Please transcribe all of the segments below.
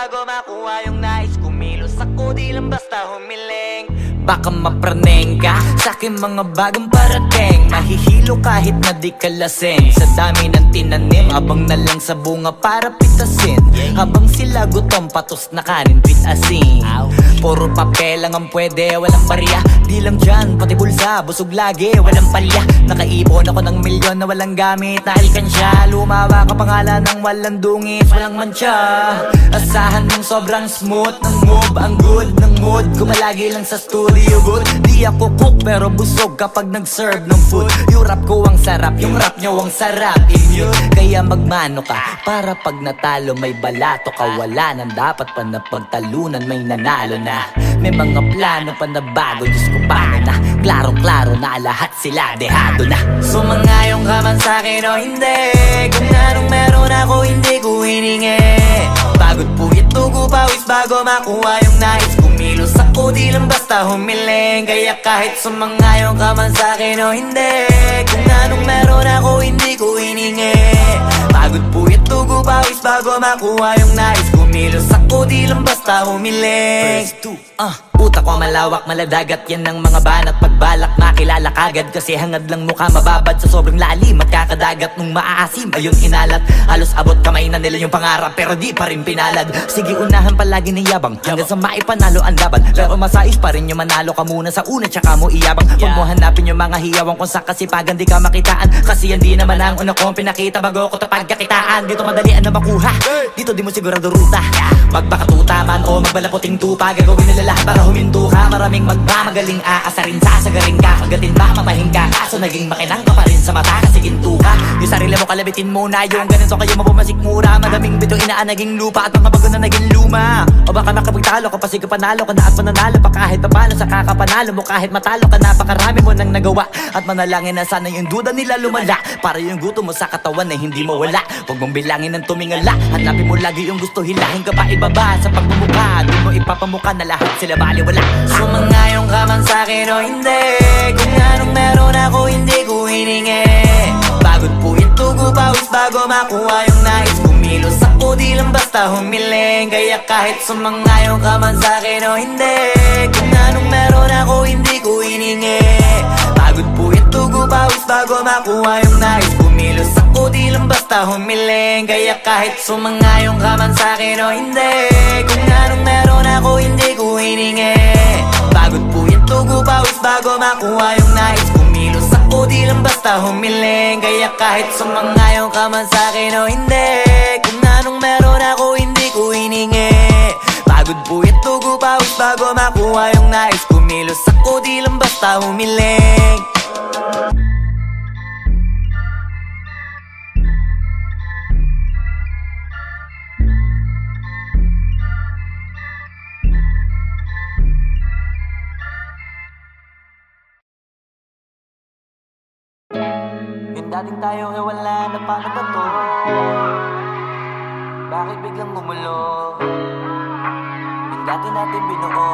bago makuha yung nais. Kumilos ako di lang basta humiling. Baka mapraneng ka sa aking mga bagong parating. Mahihilo kahit na di ka lasing. Sa dami ng tinanim, abang na lang sa bunga para pitasin. Habang sila gutom, patos na kanin with asin. Puro papel lang ang pwede, walang barya. Di lang dyan, pati bulsa, busog lagi, walang palya. Nakaipon ako ng milyon na walang gamit na alkansya. Lumawa ka pangalan ng walang dungis, walang mancha. Asahan mong sobrang smooth ng move, ang good ng mood. Kumalagi lang sa studio good. Di ako cook pero busog kapag nag-serve ng food. Yung rap ko ang sarap, yung rap nyo ang sarap. Immune, kaya magmano ka para pag natalo may balato ka. Wala nang dapat pa na pagtalunan, may nanalo na. May mga plano pa na bago, Diyos ko paano na. Klarong-klaro na lahat sila dehado na. Sumangayong ka man sa'kin o hindi, kung anong meron ako hindi ko hiningi. Pagod po itugo pawis bago makuha yung nais. Kumilos ako di lang basta humiling. Kaya kahit sumangayong ka man sa'kin o hindi, kung anong meron ako hindi ko hiningi. Pagod po itugo pawis bago makuha yung nais. Kumilos ako di lang basta humiling. Utak ko malawak, maladagat yan ng mga banat. Pagbalak makilala kagad kasi hangad lang mukha mababad. Sa sobrang lalim at kakadagat nung maaasim ayun inalat. Halos abot kamay na nila yung pangarap pero di pa rin pinalad. Sige unahan palagi ni yabang hanggang sa maipanalo ang laban. Pero masais pa rin yung manalo ka muna sa una tsaka mo iyabang. Huwag mo hanapin yung mga hiyawang kung sa kasipagan di ka makitaan. Kasi yan di naman ang una kong pinakita bago ko tapagkakitaan. Dito madalian na makuha, dito di mo sigurado ruta. Magbakatuta man o magbalaputing tupa, gagawin nila lahat para huminto ka. Maraming magmamagaling aasarin, sasagaring ka. Kagatin ba mapahing ka, kaso naging makinang ka pa rin sa mata kasi ginto ka. Yung sarili mo kalabitin muna, yung ganito kayo mapumasik mura. Madaming bito inaan naging lupa at mga bago na naging luma. O baka makapagtalo ka pa sige panalo ka na at mananalo pa kahit papano sa kakapanalo mo. Kahit matalo ka napakarami mo nang nagawa at manalangin na sana yung duda nila lumala para yung gutom mo sa katawan na hindi mawala. Huwag mong bilangin ng tumingala, hanapin mo lagi yung gusto, hilahin ka pa ibaba sa pagmumukha. Di mo ipapamuka na lahat sila baliwala. Sumangayong ka man sa'kin o hindi, kung anong meron ako hindi ko hiningi. Pagod po itugo pawis bago makuha yung nais. Kumilos ako di lang basta humiling. Kaya kahit sumangayong ka man sa'kin o hindi, kung anong meron ako hindi ko hiningi. Pagod po itugo pawis bago makuha yung nais. Kumilos ako di lang basta humiling. Kaya kahit sumangayong ka man sa'kin o hindi, kung anong meron ako hindi ko hiningi. Pagod po itugo pawis bago makuha yung nais. Kumilos ako di lang basta humiling. Kaya kahit sumangayong ka man sa'kin o hindi, kung anong meron ako hindi ko hiningi. Pagod po itugo pawis bago makuha yung nais. Kumilos ako di lang basta humiling. Yung dating tayo ay wala na, paano ba to? Bakit biglang gumulo? Yung dati natin binuo,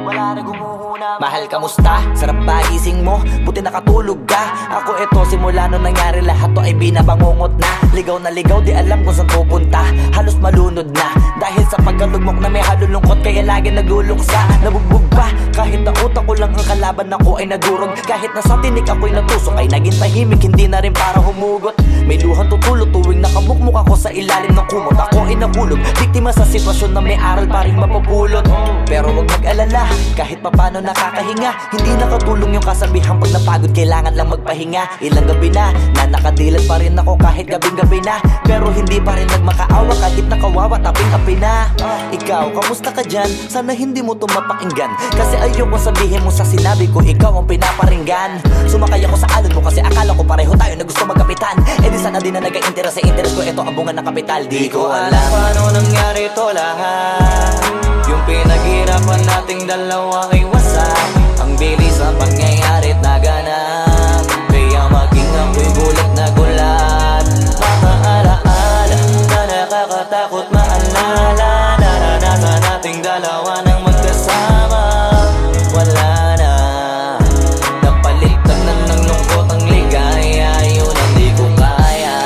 wala na gumuhuna. Mahal, kamusta? Sarap ba gising mo? Buti nakatulog ka. Ako eto, simula nung nangyari lahat to ay binabangungot na. Ligaw na ligaw, di alam kung saan pupunta. Halos malunod na dahil sa pagkalugmok na may halulungkot. Kaya lagi nagluluksa, nabugbog pa. Kahit na utak ko lang ang kalaban ako ay nagurog. Kahit na sa tinik ako'y natusok ay naging tahimik, hindi na rin para humugot. May luhang tutulog tuwing nakamukmuk ako sa ilalim ng kumot. Ako ay nahulog, biktima sa sitwasyon na may aral pa rin mapupulot. Pero huwag mag-alala, kahit papano nakakahinga. Hindi nakatulong yung kasabihan pag napagod kailangan lang magpahinga. Ilang gabi na nakadilat pa rin ako kahit gabing-gabi na. Pero hindi pa rin nagmakaawa kahit nakawawa taping-api na. Ikaw, kamusta ka dyan? Sana hindi mo tumapakinggan, kasi ayoko sabihin mo sa sinabi ko ikaw ang pinaparinggan. Sumakay ako sa alon mo kasi akala ko pareho tayo na gusto magkapitan. Eh di sana din na nag-interest sa interest ko, ito ang bunga ng kapital. Di ko alam paano nangyari to lahat. Yung pinaghirapan nating dalawa ay wasak. Ang bilis ang pangyayarit na ganap, kaya maging ako'y gulat na gulat. Mga alaala na nakakatakot maalala. Naranasan nating dalawa ng magkasama. Wala na, napalitan na ng lungkot ang ligaya. Yun ang di ko kaya.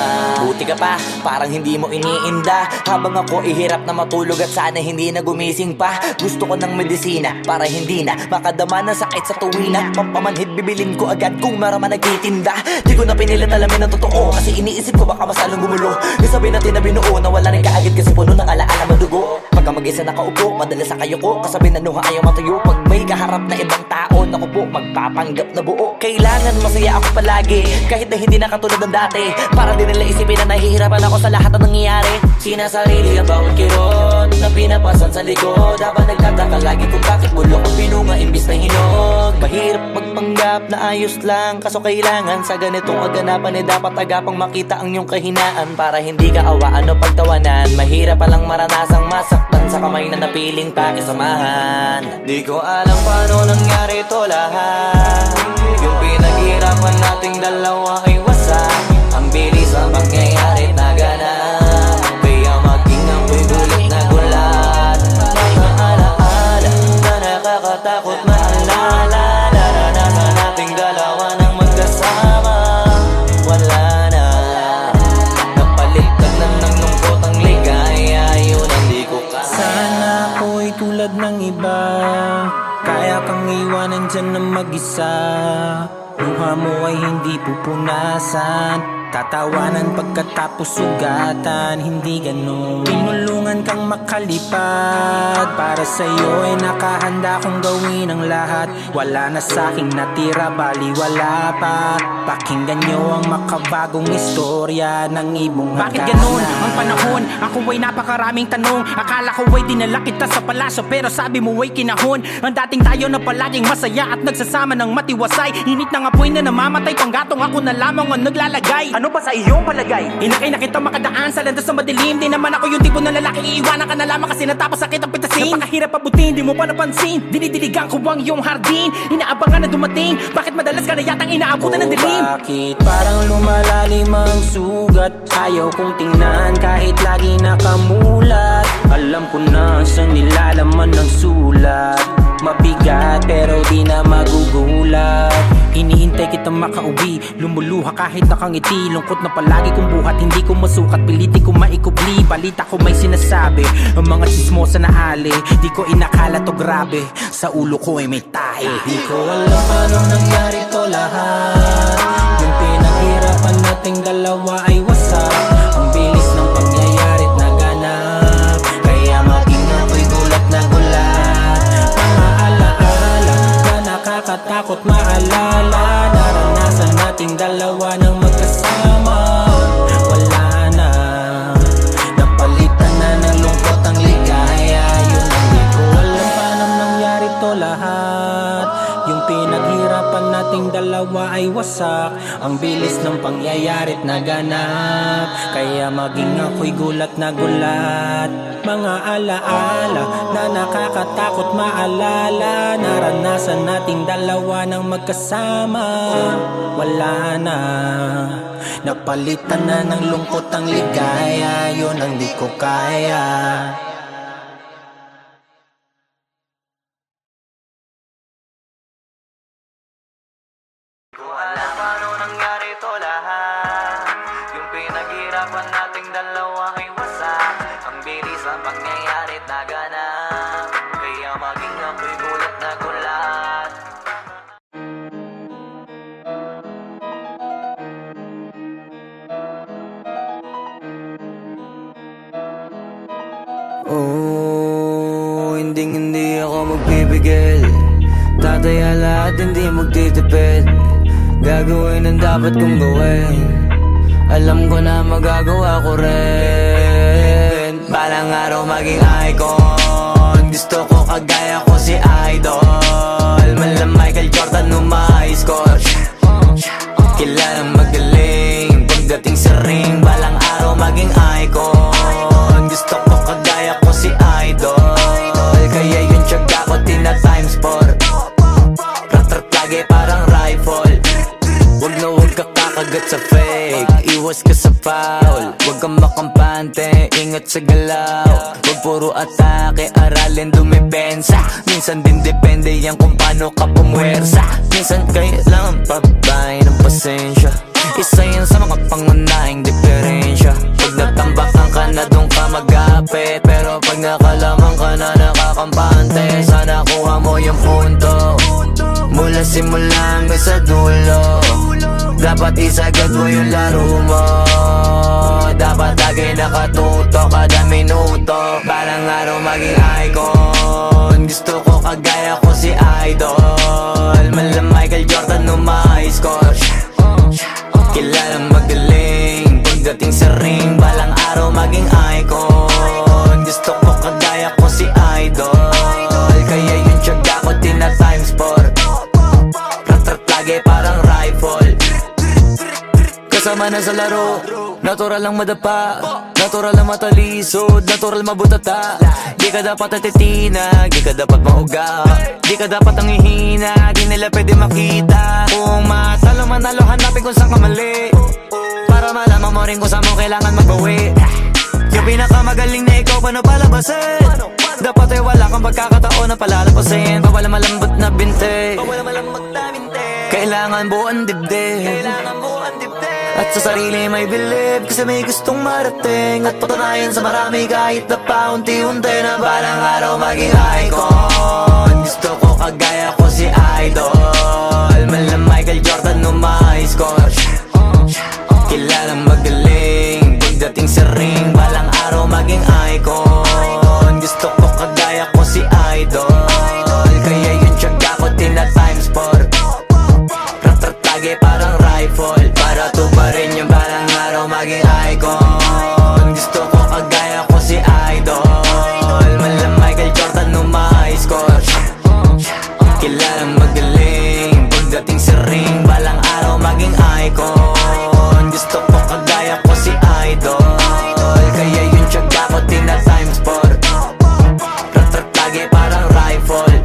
Buti ka pa, parang hindi mo iniinda. Habang ako ihirap na matulog at sana hindi na gumising pa. Gusto ko ng medisina para hindi na makadama ng sakit sa tuwina. Pampamanhid bibilin ko agad kung marama nagtitinda. Di ko na pinilit alamin ang totoo, kasi iniisip ko baka masalong gumulo. Isabi natin na binuo na wala rin kaagad kasi puno ng alaala madugo. Pagka mag-isa nakaupo, madalas sa kayo ko, kasabi na nuha ayaw matuyo. Pag may kaharap na ibang tao, naku po, magpapanggap na buo. Kailangan masaya ako palagi, kahit na hindi na katulad ng dati. Para din nila isipin na nahihirapan ako sa lahat ng nangyayari. Sinasarili ang bawat kirot na pinapasan sa likod, habang nagtataka lagi kung bakit bulok ang pinunga imbis na hinog. Mahirap magpanggap na ayos lang, kaso kailangan sa ganitong kaganapan dapat agapang makita ang iyong kahinaan. Para hindi ka awaan o pagtawanan, mahirap palang maranasang masaktan sa kamay na napiling pakisamahan. Di ko alam paano nangyari ito lahat. Yung pinaghirapan nating dalawa ay wasak. Ang bilis ang pangyayari na ganap, kaya maging ako'y gulit na gulat. Mga alaala na nakakatakot maalala, naranasan nating dalawa nang magkasama. Wala na, napalitan na ng lungkot ang ligaya, yun ang di ko kaya. Sana ako'y tulad ng iba, kaya kang iwanan dyan na mag-isa. Luha mo ay hindi pupunasan, tatawanan pagkatapos sugatan. Hindi ganon, tinulungan kang makalipad. Para sa'yo ay nakahanda kong gawin ang lahat. Wala na sa'king natira, bali wala pa. Pakinggan nyo ang makabagong istorya ng ibong hagana. Bakit ganon ang panahon? Ako ay napakaraming tanong. Akala ko ay dinala kita sa palasyo, pero sabi mo ay kinahon. Ang dating tayo na palaging masaya at nagsasama ng matiwasay. Init ng apoy na namamatay, panggatong ako na lamang ang naglalagay. Ano ba sa iyong palagay? Inakay na kita makadaan sa landas na madilim. Di naman ako yung tipo ng lalaki iiwanan ka na lamang kasi natapos sakit ang pitasin. Napakahirap pabutin, di mo pa napansin. Dinidiligan ko ang iyong hardin, inaabangan na dumating. Bakit madalas ka na yatang inaabutan ng dilim? Bakit parang lumalalim ang sugat? Ayaw kong tingnan kahit lagi nakamulat. Alam ko na sa nilalaman ng sulat. Mabigat pero di na magugulat. Inihintay kitang makauwi, lumuluha kahit nakangiti. Lungkot na palagi kong buhat, hindi ko masukat, piliti ko maikubli. Balita ko may sinasabi, ang mga sismosa na ali. Di ko inakala to grabe, sa ulo ko ay may tae. Di ko alam paano nangyari to lahat. Yung pinaghirapan nating dalawa ay wasak. Ang bilis ng pangyayari't naganap, kaya maging ako'y gulat na gulat. Mga alaala na nakakatakot maalala, naranasan nating dalawa ng magkasama. Wala na, napalitan na ng lungkot ang ligaya. Yun ang di ko alam paano nangyari to lahat. Yung pinaghirapan nating dalawa ay wasak. Ang bilis ng pangyayari't naganap, kaya maging ako'y gulat na gulat. Mga alaala na nakakatakot maalala, naranasan nating dalawa ng magkasama. Wala na, napalitan na ng lungkot ang ligaya. Yun ang di ko kaya. Alam paano nangyari to lahat. Yung pinaghirapan nating dalawa ay wasak. Ang bilis ang pangyayari't naganap, kaya maging ako'y gulat na gulat. Oh, hindi ako magpipigil. Tataya lahat, hindi magtitipid. Gagawin ang dapat kong gawin. Alam ko na magagawa ko rin. Balang araw maging icon. Gusto ko kagaya ko si Idol. Mala Michael Jordan score. Kilalang magaling pagdating sa ring. Balang araw maging icon. Gusto ko kagaya ko si Idol. Kaya yung tiyaga ko tina-times 4. Rat-rat lagi parang rifle. Wag na wag ka kakagat sa fake. Iwas ka sa foul. Wag kang makampante, ingat sa galaw. Wag puro atake, aralin dumipensa. Minsan din depende yan kung paano ka pumwersa. Minsan kailangan pabay ng pasensya. Isa yan sa mga pangunahing diferensya. sa simula hanggang sa dulo. Dapat isagad mo yung laro mo. Dapat lagi nakatuto kada minuto. Balang araw maging icon. Gusto ko kagaya ko si Idol. Mala Michael Jordan no ma-high score. Kilalang magaling pagdating sa ring. Balang araw maging icon. Gusto ko kagaya ko si Idol. Kaya yung tiyaga ko tina times 4. Rat-rat lagi parang rifle. Kasama na sa laro, natural lang madapa, natural lang matalisod, natural mabutata. Di ka dapat atitinag, di ka dapat mauga, di ka dapat ang ihina, di nila pwede makita. Kung matalo manalo, hanapin kung saan ka mali, para malaman mo rin kung saan mo kailangan magbawi. Yung pinakamagaling na ikaw, paano palabasin? Dapat ay wala kang pagkakataon na palalapasin. Bawala malambot na binte, kailangan buuan dibdib. At sa sarili may believe, kasi may gustong marating. At patunayan sa marami kahit na paunti-unti na balang araw maging icon. Gusto ko kagaya ko si Idol. Mala Michael Jordan no ma-high score. Kilalang magaling pagdating sa ring. Balang araw maging icon. Gusto ko kagaya ko si Idol. Kaya yung tiyaga ko tina times 4. Rat-rat lagi parang rifle. Para tuparin yung balang araw maging icon. Gusto ko kagaya ko si Idol. Mala Michael Jordan no ma-high score. Kilalang magaling pagdating sa ring. Balang araw maging icon. Gusto ko kagaya ko si Idol. Kaya yung tiyaga ko tina times 4. Rat-rat lagi parang rifle.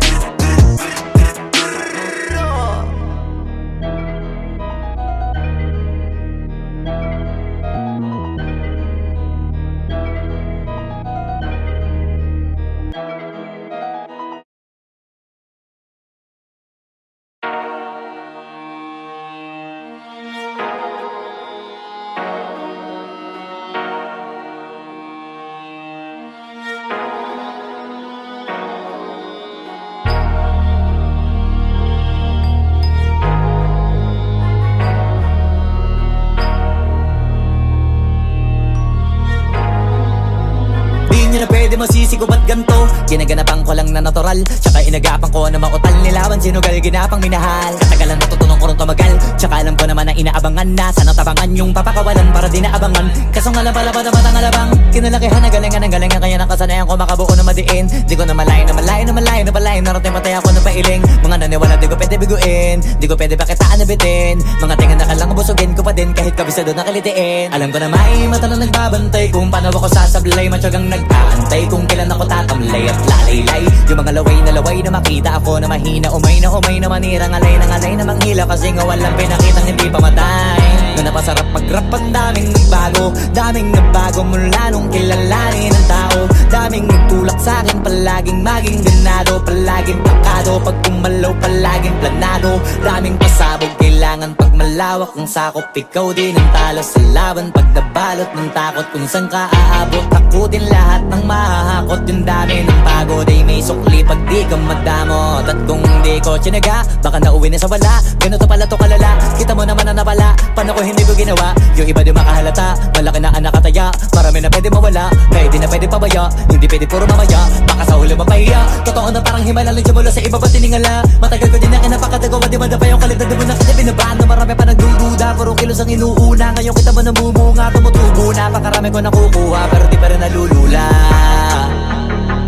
Masisi ko ba't ganto? Ginaganapan ko lang na natural, tsaka inagapan ko na mautal. Nilawan sinugal, ginapang minahal. Katagalan natutunong ko rin tumagal, tsaka alam ko naman na inaabangan na. Sana tabangan yung papakawalan para di naabangan. Kaso nga lang pala pa dapat ang alabang. Kinalakihan na galingan ng galingan, kaya nakasanayan ko makabuo na madiin. Di ko na malayo na malayo na malayo na palayo. Narating patay ako na pailing. Mga naniwala di ko pwede biguin, di ko pwede pakitaan na bitin. Mga tingan na kalang busugin ko pa din kahit kabisado na kalitiin. Alam ko na may mata na nagbabantay kung paano ako sasablay. Matyagang nag-aantay kung kailan ako tatamlay at lalaylay. Yung mga laway na makita ako na mahina. Umay na manira, ngalay na manghila. Kasi nga walang pinakitang hindi pamatay. Na napasarap mag-rap, ang daming nagbago mula nung kilalanin ang tao. Daming nagtulak sa'kin, palaging maging ganado. Palaging pakado, pag kumalaw palaging planado. Daming pasabog, kailangan pag malawak ang sakop. Ikaw din ang talo sa laban pag nabalot ng takot. Kung saan ka aabot, ako din lahat ng mahahakot. Yung dami ng pagod ay may sukli pag di ka madamot. At kung di ko tsinaga, baka nauwi na sa wala. Ganito pala to kalala, kita mo naman na napala. Paano ko hindi ko ginawa, yung iba di makahalata. Malaki na anak kataya, marami na pwede mawala. Kaya di na pwede pabaya, hindi pwede puro mamaya. Baka sa huli mapahiya, totoo na parang himala. Lang mula sa iba ba tiningala. Matagal ko din na kinapakatagawa, di ba na pa yung kalidad mo na kita binabaan. Na marami pa nagdududa, puro kilos ang inuuna. Ngayon kita mo namumunga, tumutubo na. Pakarami ko nakukuha, pero di pa rin nalulula.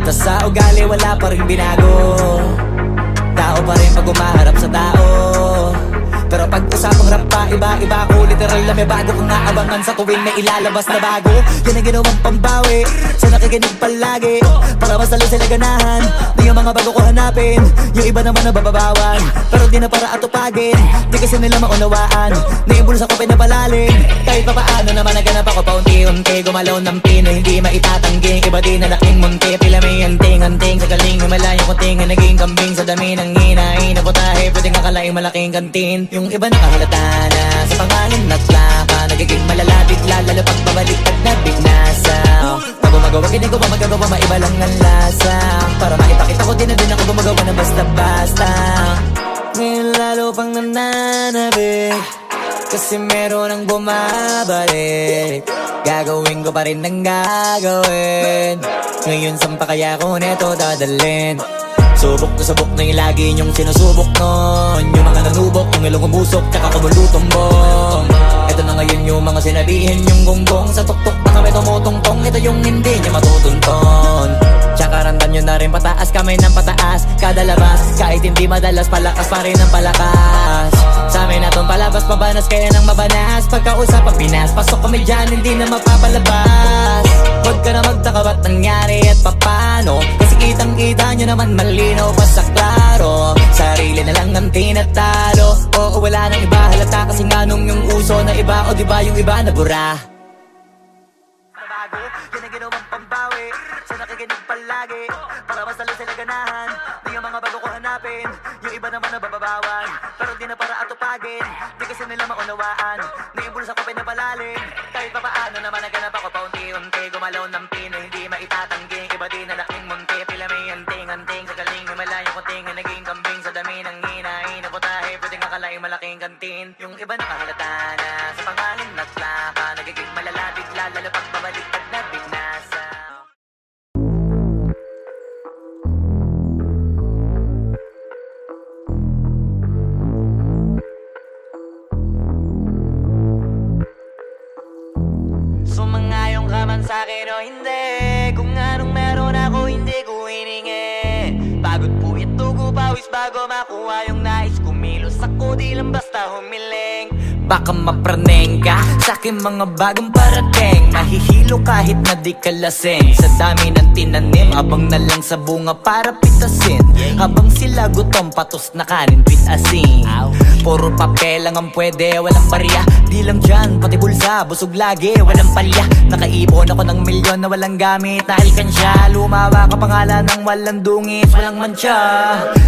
Tas sa ugali wala pa rin binago. Tao pa rin pag umaharap sa tao. Pero pag usapang rap pa, iba-iba ko. Literal na may bago kong naabangan sa tuwing may ilalabas na bago. Yan ang ginawang pambawi sa nakikinig palagi, para mas lalo sila ganahan. Di yung mga bago ko hanapin, yung iba naman na bababawan. Pero di na para atupagin, di kasi nila maunawaan. Naimbulsa ko pinapalalim, kahit pa paano naman naganap ako paunti-unti. Gumalaw ng pino, hindi maitatanggi. Iba din na laking munti, pila may hanting-hanting. Sa galing may malayo kunting, naging kambing. Sa dami ng hinahin na putahe, pwedeng akalaing malaking kantin. Yung iba nakahalata na sa pangalan at plaka. Nagiging malalapit lalo pag babaliktad na bignasa. Pag gumagawa, ginagawa, magagawa, maiba lang ang lasa. Para maipakita ko din na din ako gumagawa na basta-basta. lalo pang nananabik, kasi meron ang bumabalik. Gagawin ko pa rin ang gagawin. Ngayon saan pa kaya ko neto dadalhin? Subok na yung lagi niyong sinusubok nun. Yung mga nanubok, yung ilong umusok, tsaka kumulutumbong. Ito na ngayon yung mga sinabihin yung gonggong. Sa tuktok na kami tumutungtong, ito yung hindi niya matutunton. Tsaka randan nyo na rin pataas, kamay ng pataas kada labas, kahit hindi madalas, palakas pa rin ang palakas. Sa amin natong palabas, pabanas kaya nang mabanas. Pagkausap ang Pinas, pasok kami dyan, hindi na mapapalabas. Huwag ka na magtaka ba't nangyari at papano, kasi kitang kita nyo naman malinaw pa sa klaro. Sarili na lang ang tinatalo, oo wala nang iba halata, kasi nga nung yung uso na iba, o diba yung iba na bura. Nabago, yan ang ginawang pambawi, sa nakikinig palagi, para masalo sila ganahan. Di ang mga bago ko hanapin, yung iba naman na bababawan, pero di na para atupagin, di kasi nila maunawaan. Ngayon bulsa ko pinapalalim, kahit pa paano naman naganap ako paunti-unti. Gumalaw ng pino, hindi maitatanggi, iba din na laking munti. Pila may anting-anting, sa galing himalayang kuting, naging kambing sa dami ng hinahin. Naputahe, pwedeng akalaing malaking kantin. Yung iba nakahalata na, sa pangalan at laka, nagiging malala bigla, lalo pag babaliktad na bignasa. Sumangayong ka man sa'kin o hindi, kung anong meron ako hindi ko hiningi. Pagod po ito pawis bago makuha yung nais. Kumilos ako di lang basta humiling. Baka mapraneng ka sa'kin mga bagong parating, mahihilo kahit na di ka lasing. Sa dami ng tinanim, abang na lang sa bunga para pitasin. Habang sila gutom, patos na kanin with asin. Puro papel lang ang pwede, walang barya. Di lang dyan, pati bulsa, busog lagi, walang palya. Nakaipon ako ng milyon na walang gamit na alkansya. Lumawa ka pangalan ng walang dungis, walang mancha.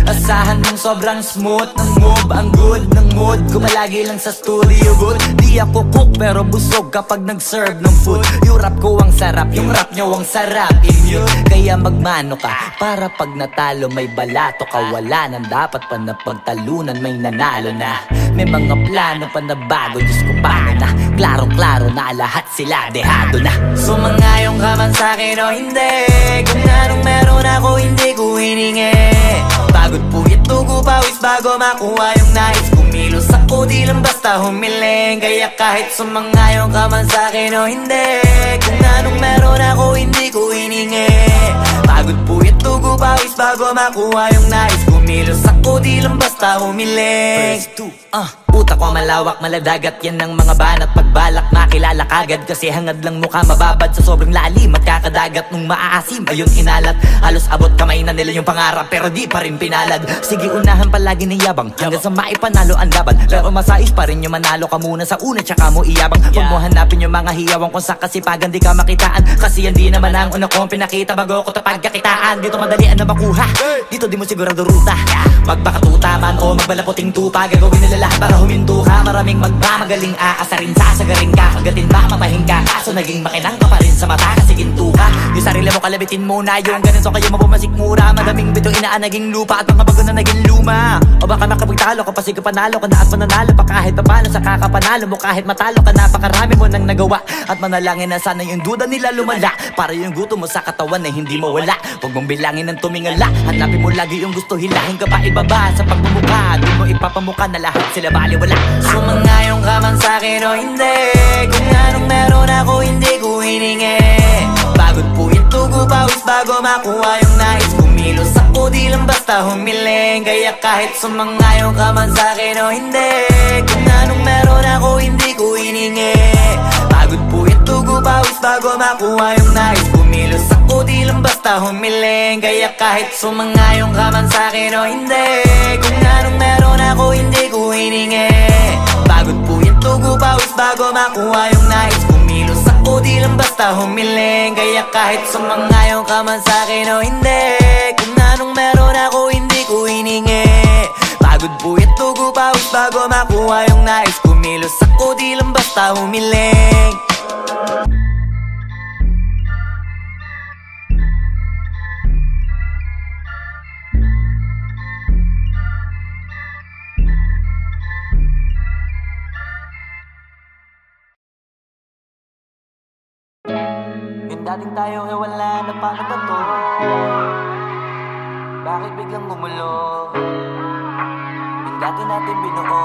Asahan ng sobrang smooth ng move, ang good ng mood. Gumalagi lang sa studio booth. Di ako cook pero busog kapag nag-serve ng food. Yung rap ko ang sarap, yung rap nyo ang sarap. Immune, kaya magmano ka para pag natalo may balato ka. Wala nang dapat pa na pagtalunan, may nanalo na. May mga plano pa na bago, Diyos ko paano na. Klarong-klaro na lahat sila dehado na. Sumangayong ka man sa'kin o hindi, kung anong meron ako hindi ko hiningi. Pagod po ito pawis bago makuha yung nais. Kumilos ako di lang basta humiling, kaya kahit sumangayong ka man sa'kin o hindi, kung anong meron ako hindi ko hiningi. Pagod po ito pawis bago makuha yung nais. Kumilos ako di lang basta humiling. Utak ko malawak, maladagat, yan ang mga banat. Pagbalak makilala kagad, kasi hangad lang mukha mababad sa sobrang lalim at kakadagat. Nung maaasim, ayun inalat, halos abot kamay na nila yung pangarap, pero di pa rin pinalad. Sige unahan palagi ni yabang, hanggang sa maipanalo ang laban. Pero masais pa rin yung manalo ka muna sa una, tsaka mo iyabang. Huwag mo hanapin yung mga hiyawang kung sa kasipagan di ka makitaan, kasi yan di naman ang una kong pinakita bago ko tapagkakitaan. Dito madalian na makuha, dito di mo sigurado ruta. Magbakatuta man o magbalaputing tupa, gagawin nila lahat para huminto ka. Maraming magmamagaling aasarin, sasagaring ka, kagatin ba mapahin ka, kaso naging makinang ka pa rin sa mata kasi ginto ka. Yung sarili mo kalabitin muna, yung ganito kayo mapumasik mura. Madaming bitong inaan naging lupa at mga bago na naging luma. O baka makapagtalo ka pa, sige panalo ka na at mananalo pa kahit papano sa kakapanalo mo. Kahit matalo ka, napakarami mo nang nagawa, at manalangin na sana yung duda nila lumala, para yung gutom mo sa katawan na hindi mawala. Huwag mong bilangin ng tumingala, hanapin mo lagi yung gusto, hilahin ka pa ibaba sa pagmumukha. Di mo ipapamuka na lahat sila baliwala. Sumangayong ka man sa'kin o hindi, kung anong meron ako hindi ko hiningi. Pagod po ito pawis bago makuha yung nais. Kumilos ako di lang basta humiling, kaya kahit sumangayong ka man sa'kin o hindi, kung anong meron ako hindi ko hiningi. Pagod po ito pawis bago makuha yung nais. Kumilos ako di lang basta humiling, kaya kahit sumangayong ka man sa'kin o hindi, kung anong meron ako hindi ko hiningi. Pagod po ito pawis bago makuha yung nais. Kumilos ako di lang basta humiling, kaya kahit sumangayong ka man sa'kin o hindi, kung anong meron ako hindi ko hiningi. Pagod po ito pawis bago makuha yung nais. Kumilos ako di lang basta humiling. dating tayo ay wala na, paano ba to? Bakit biglang gumulo? Yung dati natin binuo,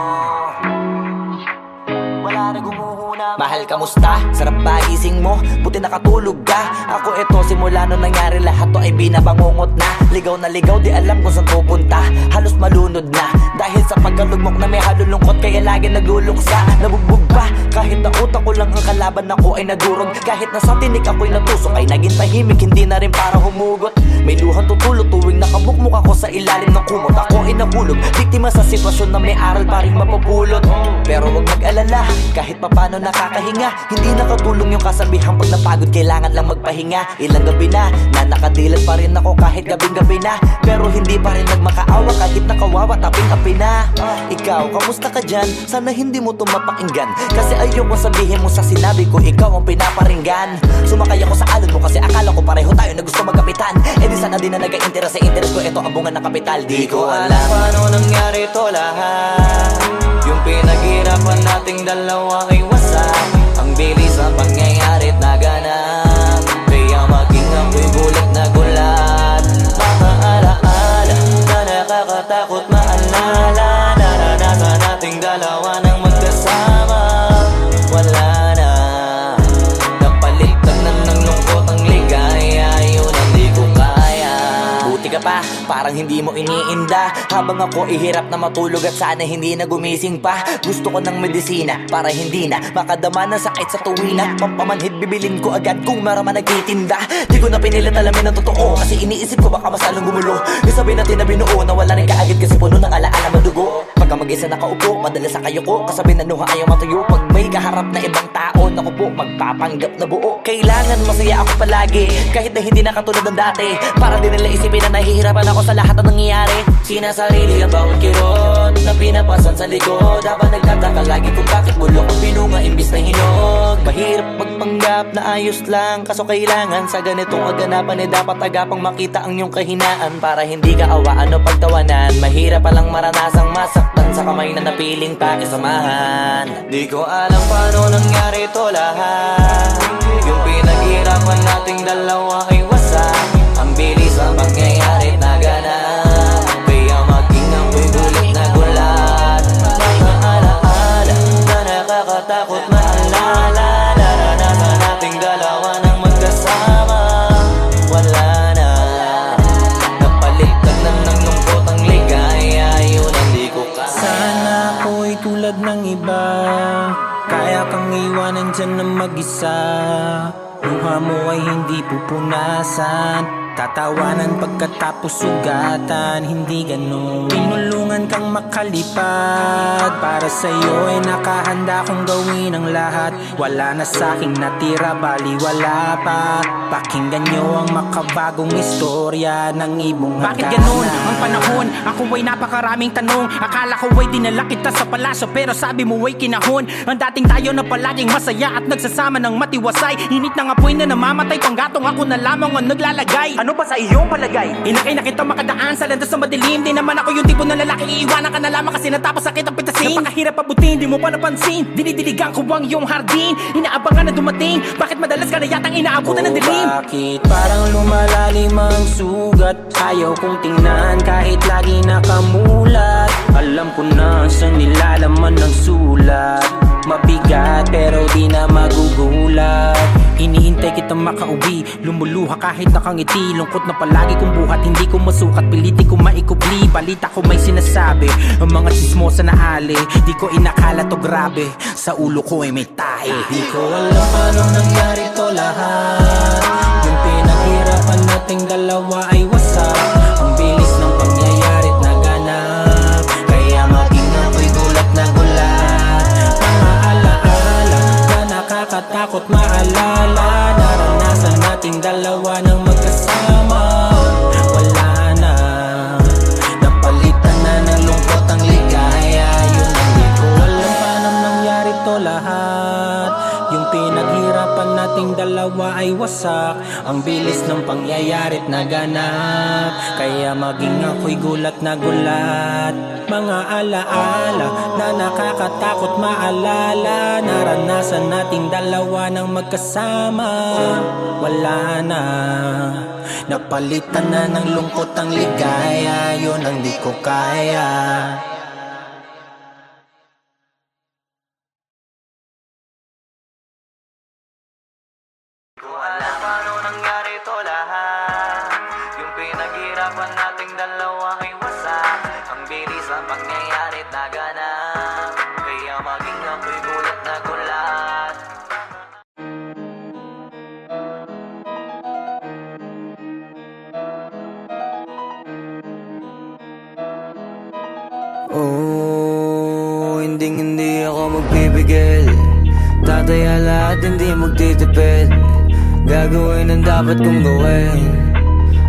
wala na gumuhuna. Mahal, kamusta? Sarap ba gising mo? Buti nakatulog ka. Ako eto, simula nung nangyari lahat to ay binabangungot na. Ligaw na ligaw, di alam kung saan pupunta. Halos malunod na dahil sa pagkalugmok na may halulungkot. Kaya lagi nagluluksa, nabugbog pa. Kahit na utak ko lang ang kalaban, ako ay nagurog. Kahit nasa tinik ako'y natusok, ay naging tahimik, hindi na rin para humugot. May luhang tutulog tuwing nakabukmuk ako sa ilalim ng kumot. Ako ay nahulog, biktima sa sitwasyon na may aral pa rin mapupulot. Pero wag mag-alala, kahit papano nakakahinga. Hindi nakatulong yung kasabihan, pag napagod kailangan lang magpahinga. Ilang gabi na nakadilat pa rin ako kahit gabing-gabi na. Pero hindi pa rin nagmakaawa kahit nakawawa, taping-api na. Ikaw, kamusta ka dyan? Sana hindi mo tumapakinggan, kasi ayoko sabihin mo sa sinabi ko, ikaw ang pinaparinggan. Sumakay ako sa alon mo kasi akala ko pareho tayo na gusto magkapitan. Eh di sana di na nag-interest sa interest ko, ito ang bunga ng kapital. Di ko alam paano nangyari to lahat. Yung pinaghirapan nating dalawa ay wasak. Ang bilis ang pangyayari't naganap, kaya maging ako'y gulat na gulat. Mga alaala na nakakatakot maalala. Naranasan nating dalawa nang magkasama. Wala na, napalitan na ng lungkot ang ligaya. Yun ang di ko kaya. Buti ka pa, parang hindi mo iniinda. Habang ako ihirap na matulog at sana hindi na gumising pa. Gusto ko ng medisina para hindi na makadama ng sakit sa tuwina. Pampamanhid bibilin ko agad kung marama nagtitinda. Di ko na pinilit alamin ang totoo, kasi iniisip ko baka masalong gumulo. Isabi natin na binuo, nawala rin kaagad kasi puno ng alaala madugo. Pagka mag-isa nakaupo, madalas sa kayo ko, kasabi na nuha ayaw matuyo. Pag may kaharap na ibang tao, naku po, magpapanggap na buo. Kailangan masaya ako palagi, kahit na hindi na katulad ng dati. Para din nila isipin na nahihirapan ako sa lahat ng nangyayari. Sinasarili ang bawat kirot na pinapasan sa likod, habang nagtataka lagi kung bakit bulok ang pinunga imbis na hinog. Mahirap magpanggap na ayos lang, kaso kailangan sa ganitong aganapan dapat agapang makita ang iyong kahinaan. Para hindi ka awaan o pagtawanan, mahirap palang maranasang masaktan sa kamay na napiling pakisamahan. Di ko alam paano nangyari to lahat. Yung pinaghirapan nating dalawa ay wasak. Ang bilis ang pangyayari't naganap, kaya maging ako'y gulat na gulat. Mga alaala na nakakatakot maalala. Naranasan nating dalawa nang magkasama. Wala na, napalitan na ng lungkot ang ligaya. Yun ang di ko kaya. Sana ako'y tulad ng iba, kaya kang iwanan dyan na mag-isa. Luha mo ay hindi pupunasan, tatawanan pagkatapos sugatan. Hindi ganon, tinulungan kang makalipad. Para sa'yo ay nakahanda kong gawin ang lahat. Wala na sa'king natira, bali wala pa. Pakinggan nyo ang makabagong istorya ng ibong hagdanan. Bakit ganun ang panahon? Ako ay napakaraming tanong. Akala ko ay dinala kita sa palasyo, pero sabi mo ay kinahon. Ang dating tayo na palaging masaya at nagsasama ng matiwasay. Init ng apoy na namamatay, panggatong ako na lamang ang naglalagay. Ano ba sa iyong palagay? Inakay na kita makadaan sa landas na madilim. Di naman ako yung tipo ng lalaki, iiwanan ka na lamang kasi natapos sakit ang pitasin. Napakahirap pabutin, di mo pa napansin. Dinidiligan ko ang iyong hardin, inaabangan na dumating. Bakit madalas ka na yatang inaabutan ng dilim? Bakit parang lumalalim ang sugat? Ayaw kong tingnan kahit lagi nakamulat. Alam ko na saan nilalaman ng sulat. Mabigat pero di na magugulat. Hinihintay kitang makauwi, lumuluha kahit nakangiti. Lungkot na palagi kong buhat, hindi ko masukat, piliti ko maikubli. Balita ko may sinasabi, ang mga sismosa na ali. Di ko inakala to grabe, sa ulo ko ay may tahi. Di ko alam paano nangyari to lahat. Yung pinaghirapan nating dalawa ay wasak. Ang bilis ng pangyayari't naganap, kaya maging ako'y gulat na gulat. Mga alaala na nakakatakot maalala. Naranasan nating dalawa nang magkasama. Wala na, napalitan na ng lungkot ang ligaya. Yun ang di ko alam paano nangyari to lahat. Yung pinaghirapan nating dalawa ay wasak. Ang bilis ng pangyayari't naganap, kaya maging ako'y gulat na gulat. mga alaala na nakakatakot maalala. Naranasan nating dalawa ng magkasama. Wala na, napalitan na ng lungkot ang ligaya. Yun ang di ko kaya. Ko alam paano nangyari to lahat. Yung pinaghirapan nating dalawa ay wasak. Ang bilis ang pangyayari naganap, kaya maging ako'y gulat na gulat. Oh, hindi ako magpipigil. Tataya lahat, hindi magtitipid. Gagawin ang dapat kong gawin.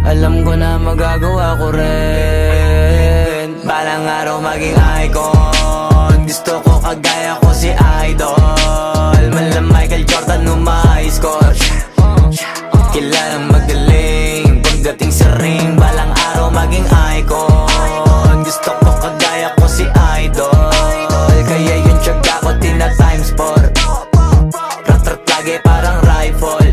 Alam ko na magagawa ko rin. Balang araw maging icon. Gusto ko kagaya ko si Idol. Mala Michael Jordan score. Kilalang magaling pagdating sa ring. Balang araw maging icon. Gusto ko kagaya ko si Idol. Kaya yung tiyaga ko tina times 4. Rat-rat lagi parang rifle.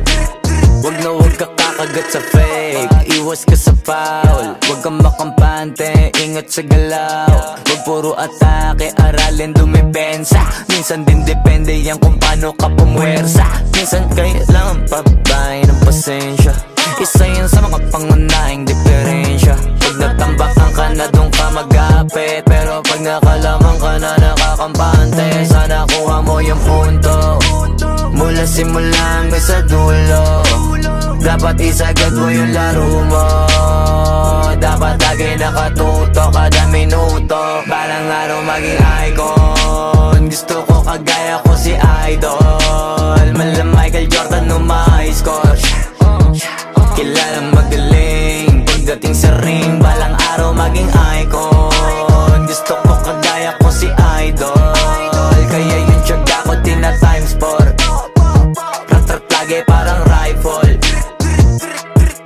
Wag na wag ka kakagat sa fake. Iwas ka sa foul. Wag kang makampante, ingat sa galaw. Wag puro atake, aralin dumipensa. Minsan din depende yan kung paano ka pumwersa. Minsan kailangan pabay ng pasensya. Isa yan sa mga pangunahing diferensya. Pag natambakan ka na doon ka magapit. Pero pag nakalaman ka na nakakampante, sana kuha mo yung punto. Mula simula hanggang sa dulo. Dapat isagad mo yung laro mo. Dapat lagi nakatuto kada minuto. Balang araw maging icon. Gusto ko kagaya ko si Idol. Mala Michael Jordan score. Kilalang magaling pagdating sa ring. Balang araw maging icon. Gusto ko kagaya ko si Idol. Kaya yung tiyaga ko tina times 4. Rat-rat lagi parang rifle.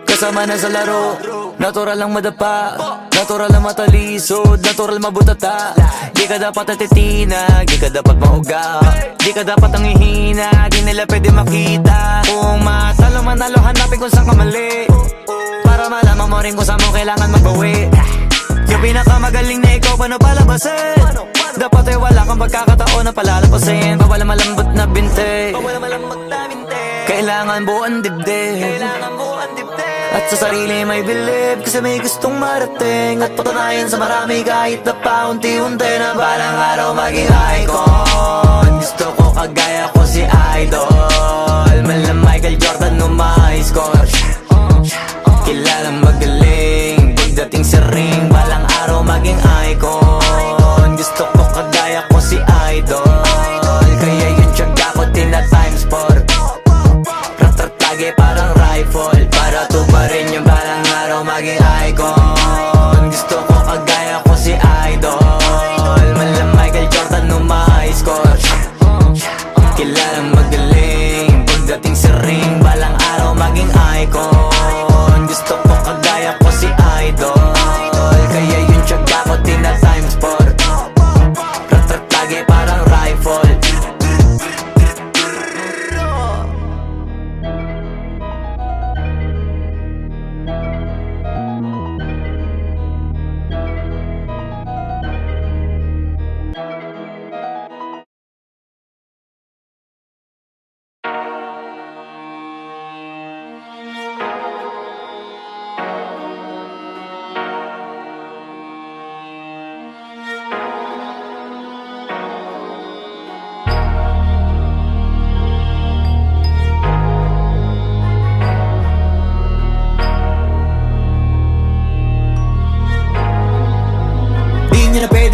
Kasama na sa laro, natural lang madapa, natural lang matalisod, natural mabutata. Di ka dapat atitina, di ka dapat mauga, di ka dapat ang ihina, di nila pwede makita. Kung matalo manalo, hanapin kung saan ka mali, para malaman mo rin kung saan mo kailangan magbawi. Yung pinakamagaling na ikaw, paano palabasin? Dapat ay wala kang pagkakataon na palalapasin. Bawala malambot na binte, kailangan buuan dibdib. At sa sarili may believe, kasi may gustong marating. At patunayan sa marami kahit na paunti-unti na balang araw maging icon. Gusto ko kagaya ko si Idol. Mala Michael Jordan score. Kilalang magaling pagdating sa ring. Balang araw maging icon. Gusto ko kagaya ko si Idol. Kaya yung tiyaga ko tina times 4. Rat-rat lagi parang rifle. Para to pa rin yung balang araw maging icon. Gusto ko kagaya ko si Idol. Mala Michael Jordan score. Kilalang magaling pagdating sa ring. Balang araw maging icon. Gusto ko kagaya ko si Idol. Kaya yung tiyaga ko tina times 4. Rat-rat lagi parang rifle.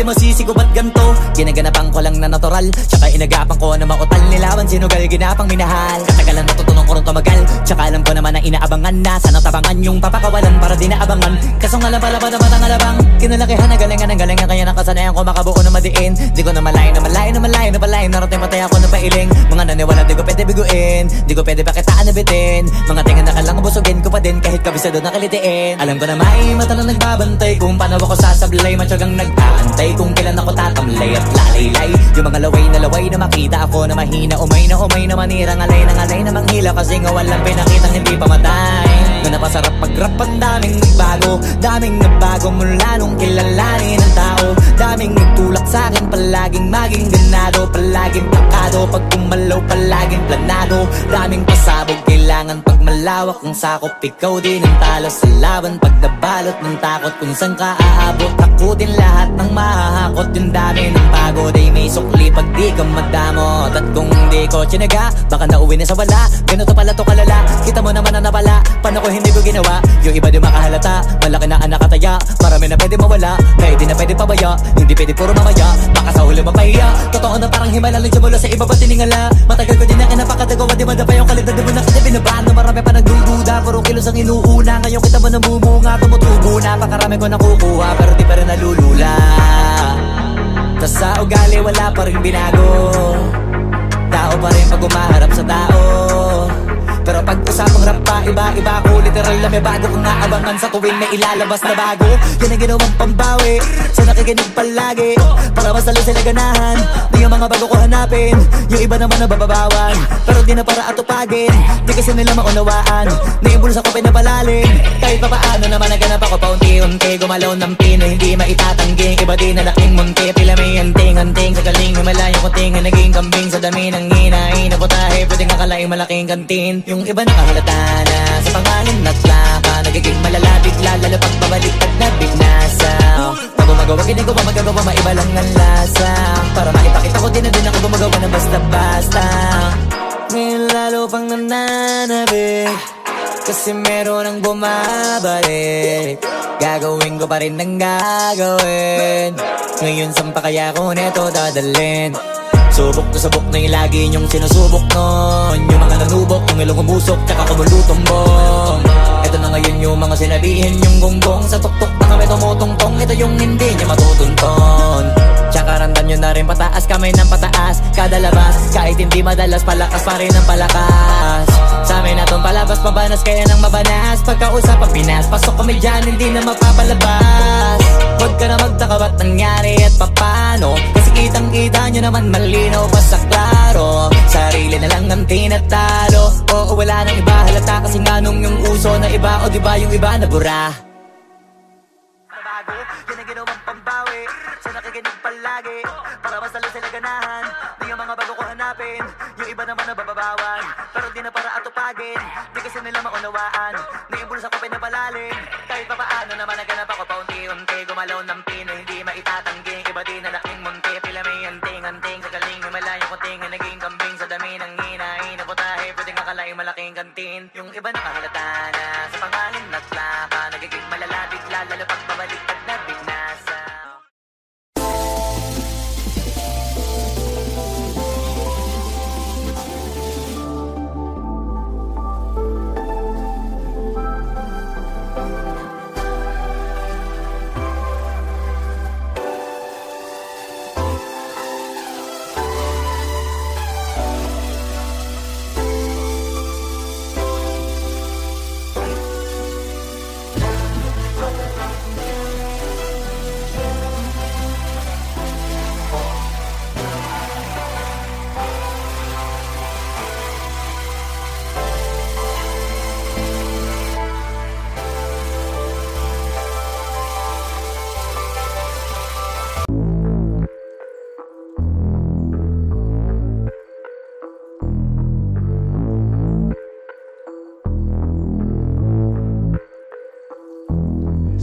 Masisig ko ba't ganto? Ginaganapan ko lang na natural, tsaka inagapan ko na mautal. Nilawan sinugal, ginapang minahal. Katagalan natutunan ko rin tumagal, tsaka alam ko naman ang inaabangan na sana tabangan yung papakawalan para di naabangan. Kaso nga lang pala pa naman ang alabang kinalakihan na galingan ng galingan. Kaya nakasanayan ko makabuo na madiin. Di ko na malayo na malayo na malayo na palayo. Narating patay ako na pailing. Mga naniwala di ko pwede pwede biguin, di ko pwede pa kita anabitin. Mga tinga na kalang busugin ko pa din kahit kabisado na kalitiin. Alam ko na may mata na nagbabantay kung paano ako sasablay. Matyagang nag-aantay kung kailan ako tatamlay at lalaylay. Yung mga laway na makita ako na mahina, umay na manirang alay na manghila. Kasi nga walang pinakitang hindi pamatay. Na napasarap mag-rap, ang daming nagbago mula nung kilalanin ang tao. Daming nagtulak sa'kin, palaging maging ganado, palaging plakado, pag kumalaw palaging planado. Daming pasabog, kailangan pag malawak ang sakop. Ikaw din ang talo sa laban pag nabalot ng takot. Kung saan ka aabot, takutin lahat ng mahahakot. Yung dami ng pagod ay may sukli pag di ka madamot. At kung di ko tsinaga, baka nauwi na sa wala. Ganito pala to kalala, kita mo naman na napala. Paano ko hindi ko ginawa, yung iba di makahalata. Malaki na anak kataya, marami na pwede mawala. Kaya di na pwede pabaya, hindi pwede puro mamaya. Baka sa huli mapahiya, totoo na parang himala lang siya mula sa iba ba tiningala. Matagal ko din na kinapakadagawa, di madapa yung kalidad mo na kasi binabaan. Na marami pa nagdududa, puro kilos ang inuuna. Ngayon kita mo namumunga, tumutubo na. Pakarami ko nakukuha, pero di pa rin nalulula. Tas sa ugali wala pa rin binago, tao pa rin pag umaharap sa tao. Pero pag usapang rap pa, iba ko. Literal na may bago kong naabangan sa tuwing may ilalabas na bago. Yan ang ginawang pambawi sa nakikinig palagi, para mas lalo sila ganahan. Di yung mga bago ko hanapin, yung iba naman nabababawan. Pero di na para atupagin, di kasi nila maunawaan. Naimbulsa ko pinapalalim, kahit pa paano naman naganap ako paunti-unti. Gumalaw ng pino, hindi maitatanggi. Iba din na laking munti, pila may hanting-hanting. Sa galing may malayo kunting, naging kambing. Sa dami ng hinahin na putahe, pwedeng akalaing malaking kantin. Yung iba nakahalata na sa pangalan at laka, nagiging malalapit lalo pag babaliktad na binasa. Pag gumagawa, ginagawa, magagawa, maiba lang ang lasa. Para maipakita ko din na din ako gumagawa na basta-basta. Ngayon lalo pang nananabik, kasi meron ang bumabalik. Gagawin ko pa rin ang gagawin. Ngayon saan pa kaya ko neto dadalhin? Subok na yung lagi niyong sinusubok nun. Yung mga nanubok, yung ilong umusok, tsaka kumulutumbong. Ito na ngayon yung mga sinabihin yung gonggong. Sa tuktok na kami tumutungtong, ito yung hindi niya matutunton. Tsaka randan nyo na rin pataas, kamay ng pataas. Kada labas, kahit hindi madalas, palakas pa rin ang palakas. Sa amin na tong palabas, pabanas kaya nang mabanas. Pagkausap ang Pinas, pasok kami dyan, hindi na mapapalabas. Huwag ka na magtaka ba't nangyari at papano, kasi kitang-kita nyo naman malinaw pa sa klaro. Sarili na lang ang tinatalo, oo wala nang iba halata. Kasi nga nung yung uso na iba, o diba yung iba na bura. Nabago, yan ang ginawang pambawi sa nakikinig palagi, para mas lalo sila ganahan. Di yung mga bago ko hanapin, yung iba naman nabababawan. Pero di na para atupagin, di kasi nila maunawaan. Naimbulsa ko pinapalalim, kahit pa paano naman naganap ako paunti-unti. Gumalaw ng pino, hindi maitatanggi. Iba din na laking munti, pila may hanting-hanting. Sa galing may malayo kunting, naging kambing. Sa dami ng hinahin na putahe, pwedeng akalaing malaking kantin. Yung iba nakahalata na sa pangalan at laka, nagiging malalapit lalo pag babaliktad na binasa.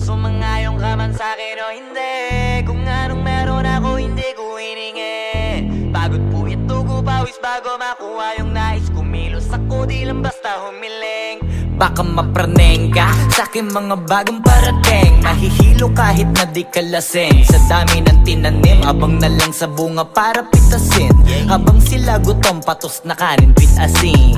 Sumangayong ka man sa'kin o hindi, kung anong meron ako hindi ko hiningi. Pagod po ito ko pawis bago makuha yung nais. Kumilos ako di lang basta humiling. Baka mapraneng ka sa'king mga bagong parating. Mahihilo kahit na di ka lasing. Sa dami ng tinanim, abang na lang sa bunga para pitasin. Habang sila gutom, patos na kanin pitasin.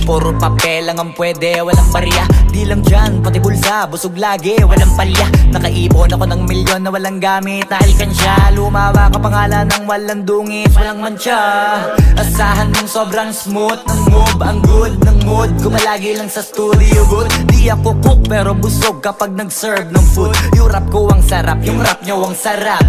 Puro papel lang ang pwede, walang barya. Di lang dyan, pati bulsa, busog lagi, walang palya. Nakaipon ako ng milyon na walang gamit dahil kansya. Lumawa ka pangalan ng walang dungis, walang mancha. Asahan mong sobrang smooth ng move, ang good ng mood. Gumalagi lang sa studio good. Di ako cook pero busog kapag nag-serve ng food. Yung rap ko ang sarap, yung rap nyo ang sarap.